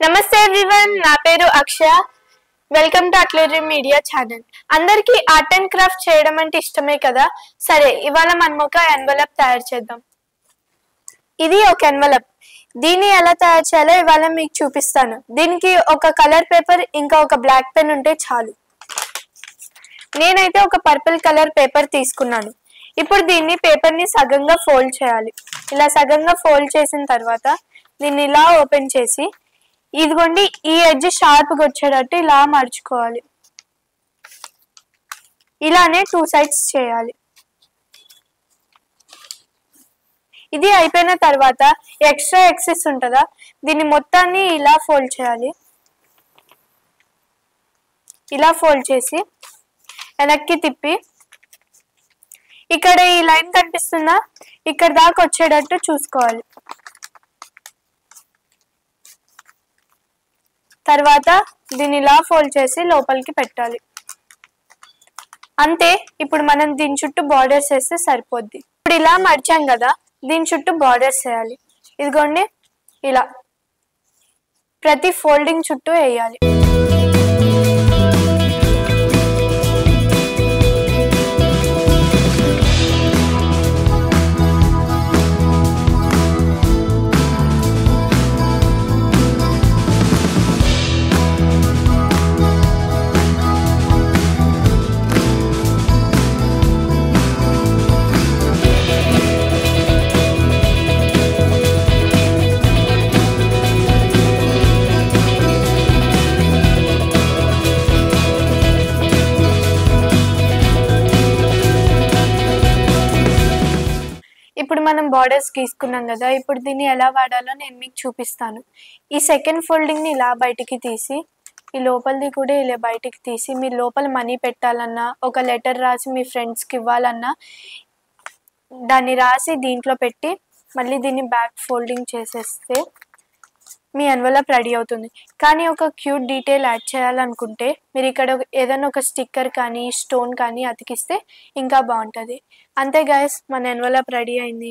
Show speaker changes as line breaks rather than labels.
నమస్తే ఎవ్రీవన్, నా పేరు అక్షయ. వెల్కమ్ టు అక్లేరీ మీడియా ఛానల్. అందరికీ ఆర్ట్ అండ్ క్రాఫ్ట్ చేయడం అంటే ఇష్టమే కదా. సరే, ఇవాళ మనం ఒక ఎన్వలప్ తయారు చేద్దాం. ఇది ఒక ఎన్వలప్. దీన్ని ఎలా తయారు చేయాలో ఇవాళ మీకు చూపిస్తాను. దీనికి ఒక కలర్ పేపర్ ఇంకా ఒక బ్లాక్ పెన్ ఉంటే చాలు. నేనైతే ఒక పర్పుల్ కలర్ పేపర్ తీసుకున్నాను. ఇప్పుడు దీన్ని పేపర్ని సగంగా ఫోల్డ్ చేయాలి. ఇలా సగంగా ఫోల్డ్ చేసిన తర్వాత దీన్ని ఇలా ఓపెన్ చేసి ఇదిగోండి ఈ ఎడ్జ్ షార్ప్గా వచ్చేటట్టు ఇలా మడుచుకోవాలి. ఇలానే 2 సైడ్స్ చేయాలి. ఇది అయిపోయిన తర్వాత ఎక్స్ట్రా ఎక్సెస్ ఉంటుందా దీన్ని మొత్తాన్ని ఇలా ఫోల్డ్ చేయాలి. ఇలా ఫోల్డ్ చేసి వెనక్కి తిప్పి ఇక్కడ ఈ లైన్ కనిపిస్తుందా, ఇక్కడ దాకా వచ్చేటట్టు చూసుకోవాలి. తర్వాత దీన్ని ఇలా ఫోల్డ్ చేసి లోపలికి పెట్టాలి. అంతే. ఇప్పుడు మనం దీని చుట్టూ బార్డర్స్ వేస్తే సరిపోద్ది. ఇప్పుడు ఇలా మడిచాం కదా, దీని చుట్టూ బార్డర్స్ వేయాలి. ఇదిగోండి ఇలా ప్రతి ఫోల్డింగ్ చుట్టూ వేయాలి. ఇప్పుడు మనం బార్డర్స్ గీసుకున్నాం కదా, ఇప్పుడు దీన్ని ఎలా వాడాలో నేను మీకు చూపిస్తాను. ఈ సెకండ్ ఫోల్డింగ్ని ఇలా బయటికి తీసి ఈ లోపలిది కూడా ఇలా బయటికి తీసి మీరు లోపల మనీ పెట్టాలన్నా ఒక లెటర్ రాసి మీ ఫ్రెండ్స్కి ఇవ్వాలన్నా దాన్ని రాసి దీంట్లో పెట్టి మళ్ళీ దీన్ని బ్యాక్ ఫోల్డింగ్ చేసేస్తే మీ ఎన్వలప్ రెడీ అవుతుంది. కానీ ఒక క్యూట్ డీటెయిల్ యాడ్ చేయాలనుకుంటే మీరు ఇక్కడ ఏదైనా ఒక స్టిక్కర్ కానీ స్టోన్ కానీ అతికిస్తే ఇంకా బాగుంటుంది. అంతే గైస్, మన ఎన్వలప్ రెడీ అయింది.